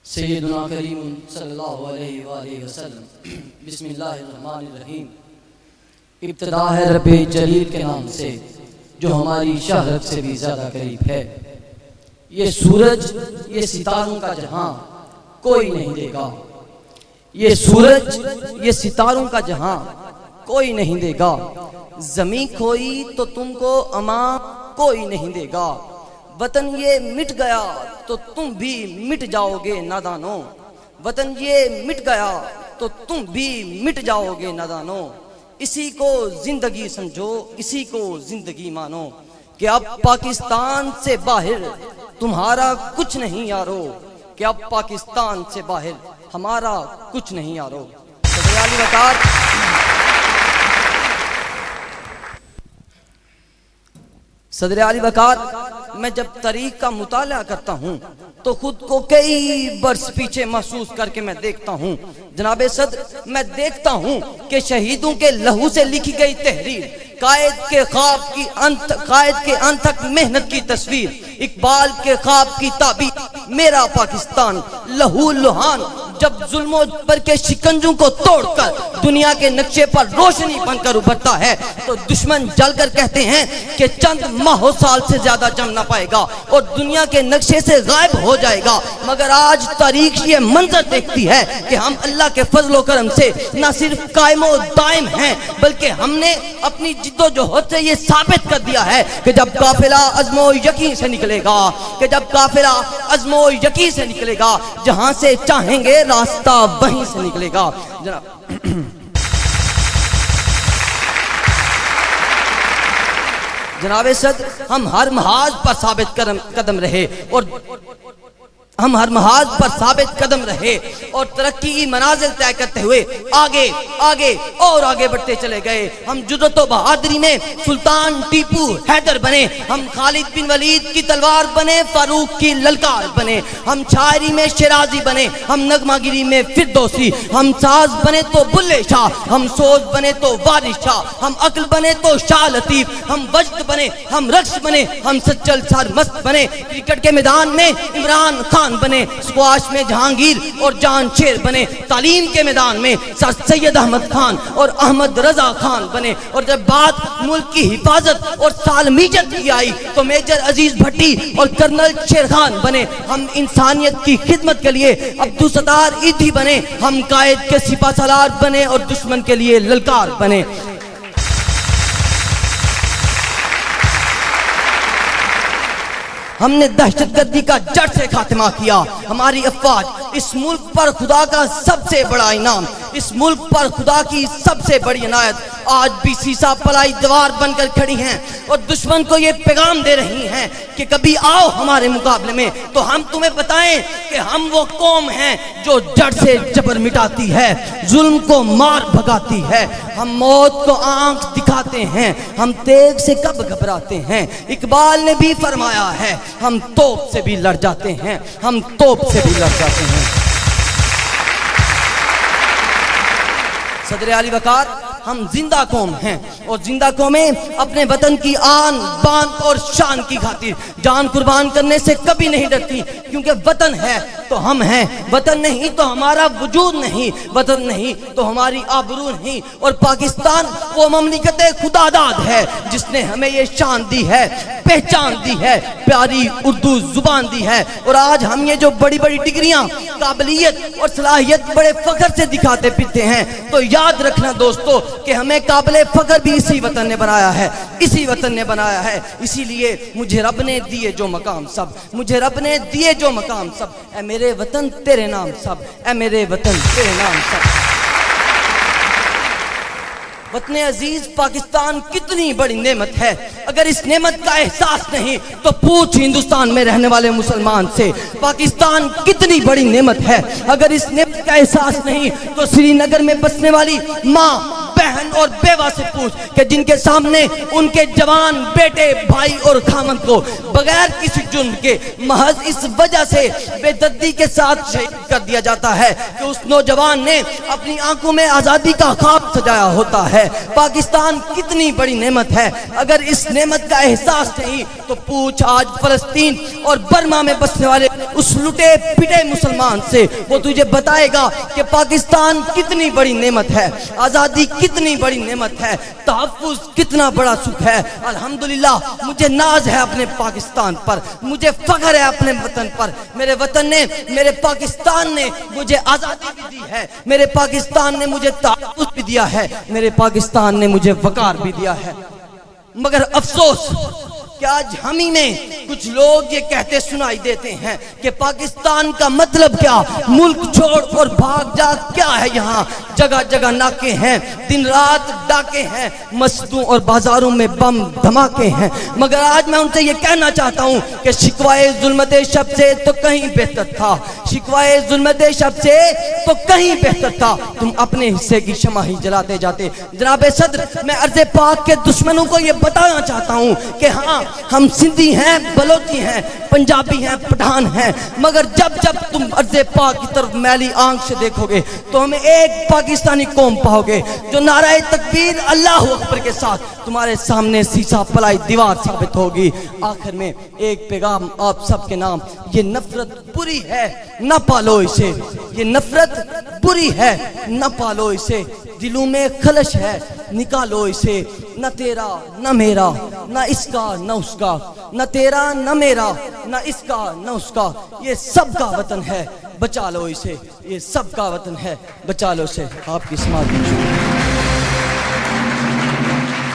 سیدنا کریم صلی اللہ علیہ وآلہ وسلم۔ بسم اللہ الرحمن الرحیم۔ ابتدا ہے رب جلیل کے نام سے جو ہماری شہرت سے بھی زیادہ قریب ہے۔ یہ سورج یہ ستاروں کا جہاں کوئی نہیں دے گا، یہ سورج یہ ستاروں کا جہاں کوئی نہیں دے گا، زمین کھوئی تو تم کو امان کوئی نہیں دے گا، وطن یہ مٹ گیا تو تم بھی مٹ جاؤ گے نادانو، وطن یہ مٹ گیا تو تم بھی مٹ جاؤ گے نادانو، اسی کو زندگی سمجھو اسی کو زندگی مانو، کہ اب پاکستان سے باہر تمہارا کچھ نہیں یارو، کہ اب پاکستان سے باہر ہمارا کچھ نہیں یارو۔ صدر علی وقار صدر علی وقار میں جب تاریخ کا مطالعہ کرتا ہوں تو خود کو کئی برس پیچھے محسوس کر کے میں دیکھتا ہوں۔ جناب صدر میں دیکھتا ہوں کہ شہیدوں کے لہو سے لکھی گئی تحریر، قائد کے خواب کی قائد کے انتھک محنت کی تصویر، اقبال کے خواب کی تعبیر، میرا پاکستان لہو لہان جب ظلم و جبر کے شکنجوں کو توڑ کر دنیا کے نقشے پر روشنی بن کر ابھرتا ہے تو دشمن جل کر کہتے ہیں کہ چند ماہ و سال سے زیادہ جم نہ پائے گا اور دنیا کے نقشے سے غائب ہو جائے گا، مگر آج تاریخ یہ منظر دیکھتی ہے کہ ہم اللہ کے فضل و کرم سے نہ صرف قائم و دائم ہیں بلکہ ہم نے اپنی جد و جہد سے یہ ثابت کر دیا ہے کہ جب قافلہ عزم و یقین سے نکلے گا، کہ جب قافلہ عزم و یقین سے نکلے گا، جہاں سے چاہیں گے راستہ وہیں سے نکلے گا۔ جناب صدر ہم ہر محاذ پر ثابت قدم رہے اور ترقی کی منازل طے کرتے ہوئے آگے آگے اور آگے بڑھتے چلے گئے۔ ہم جرأت و بہادری میں سلطان ٹیپو حیدر بنے، ہم خالد بن ولید کی تلوار بنے، فاروق کی للکار بنے، ہم شاعری میں شیرازی بنے، ہم نغمہ گیری میں فردوسی، ہم ساز بنے تو بلے شاہ، ہم سوز بنے تو وارث شاہ، ہم عقل بنے تو شاہ لطیف، ہم وجد بنے، ہم رقص بنے، ہم سچل سرمست بنے، کرکٹ کے میدان میں عمران خان بنے، سکواش میں جہانگیر اور جان شیر بنے، تعلیم کے میدان میں سر سید احمد خان اور احمد رضا خان بنے، اور جب بات ملک کی حفاظت اور سالمیت کی آئی تو میجر عزیز بھٹی اور کرنل شیر خان بنے، ہم انسانیت کی خدمت کے لیے عبدالستار ایدھی بنے، ہم قائد کے سپہ سالار بنے اور دشمن کے لیے للکار بنے۔ ہم نے دہشت گردی کا جڑ سے خاتمہ کیا، ہماری افواج اس ملک پر خدا کا سب سے بڑا انعام، اس ملک پر خدا کی سب سے بڑی عنایت آج بھی سیسا پلائی دیوار بن کر کھڑی ہیں اور دشمن کو یہ پیغام دے رہی ہیں کہ کبھی آؤ ہمارے مقابلے میں تو ہم تمہیں بتائیں کہ ہم وہ قوم ہیں جو جڑ سے جبر مٹاتی ہے، ظلم کو مار بھگاتی ہے، ہم موت کو آنکھ دکھاتے ہیں، ہم تیغ سے کب گھبراتے ہیں، اقبال نے بھی فرمایا ہے ہم توپ سے بھی لڑ جاتے ہیں، ہم توپ سے بھی لڑ جاتے ہیں۔ صدر علی وقار ہم زندہ قوم ہیں اور زندہ قومیں اپنے وطن کی آن بان اور شان کی خاطر جان قربان کرنے سے کبھی نہیں ڈرتی، کیونکہ وطن ہے تو ہم ہیں، وطن نہیں تو ہمارا وجود نہیں، وطن نہیں تو ہماری آبرو نہیں، اور پاکستان وہ مملکت خدا داد ہے جس نے ہمیں یہ شان دی ہے، پہچان دی ہے، پیاری اردو زبان دی ہے، اور آج ہم یہ جو بڑی بڑی ڈگریاں قابلیت اور صلاحیت بڑے فخر سے دکھاتے پھرتے ہیں تو یاد رکھنا دوستو کہ ہمیں قابل فخر بھی اسی وطن نے بنایا ہے، اسی وطن نے بنایا ہے۔ اسی لیے مجھے رب نے دیے جو مقام سب، مجھے رب نے دیے جو مقام سب، اے میرے وطن تیرے نام سب، اے میرے وطن تیرے نام سب۔ وطن عزیز پاکستان کتنی بڑی نعمت ہے، اگر اس نعمت کا احساس نہیں تو پوچھ ہندوستان میں رہنے والے مسلمان سے، پاکستان کتنی بڑی نعمت ہے، اگر اس نعمت کا احساس نہیں تو سری نگر میں بسنے والی ماں بہن بہن اور بیوہ سے پوچھ کہ جن کے سامنے ان کے جوان بیٹے بھائی اور خامند کو بغیر کسی جرم کے محض اس وجہ سے بے دردی کے ساتھ شہید کر دیا جاتا ہے کہ اس نوجوان نے اپنی آنکھوں میں آزادی کا خواب سجایا ہوتا ہے۔ پاکستان کتنی بڑی نعمت ہے، اگر اس نعمت کا احساس نہیں تو پوچھ آج فلسطین اور برما میں بسنے والے اس لٹے پٹے مسلمان سے، وہ تجھے بتائے گا کہ پاکستان کتنی بڑی نعمت ہے، آزادی کتنی بڑی نعمت ہے، تحفظ کتنا بڑا سکھ ہے۔ الحمدللہ مجھے ناز ہے اپنے پاکستان پر، مجھے فخر ہے اپنے وطن پر۔ میرے وطن نے، میرے پاکستان نے مجھے آزادی بھی دی ہے، میرے پاکستان نے مجھے تحفظ بھی دیا ہے، میرے پاکستان نے مجھے وقار بھی دیا ہے۔ مگر افسوس کہ آج ہم ہی میں کچھ لوگ یہ کہتے سنائی دیتے ہیں کہ پاکستان کا مطلب کیا، ملک چھوڑ اور بھاگ جا کیا ہے، یہاں جگہ جگہ ناکے ہیں، دن رات ڈاکے ہیں، مسجدوں اور بازاروں میں بم دھماکے ہیں۔ مگر آج میں ان سے یہ کہنا چاہتا ہوں کہ شکوائے ظلمت شب سے تو کہیں بہتر تھا، شکوائے ظلمت شب سے تو کہیں بہتر تھا، تم اپنے حصے کی شمع ہی جلاتے جاتے۔ جناب صدر، میں ارض پاک کے دشمنوں کو یہ بتانا چاہتا ہوں کہ ہاں ہم سندھی ہیں، بلوچی ہیں، پنجابی ہیں، پٹھان ہیں، مگر جب تم ارض پاک کی طرف میلی آنکھ سے دیکھو گے تو ہمیں ایک پاکستانی قوم پاؤ گے جو نعرہ تکبیر اللہ اکبر کے ساتھ تمہارے سامنے سیسا پلائی دیوار ثابت ہوگی۔ آخر میں ایک پیغام آپ سب کے نام، یہ نفرت بری ہے، نہ پالو اسے، یہ نفرت بری ہے، نہ پالو اسے، دلوں میں خلش ہے، نکالو اسے، نہ تیرا نہ میرا، نہ اس کا نہ اس کا، نہ تیرا نہ میرا، نہ اس کا نہ اس کا، یہ سب کا وطن ہے، بچا لو اسے، یہ سب کا وطن ہے، بچا لو اسے۔ آپ کی سماعت میں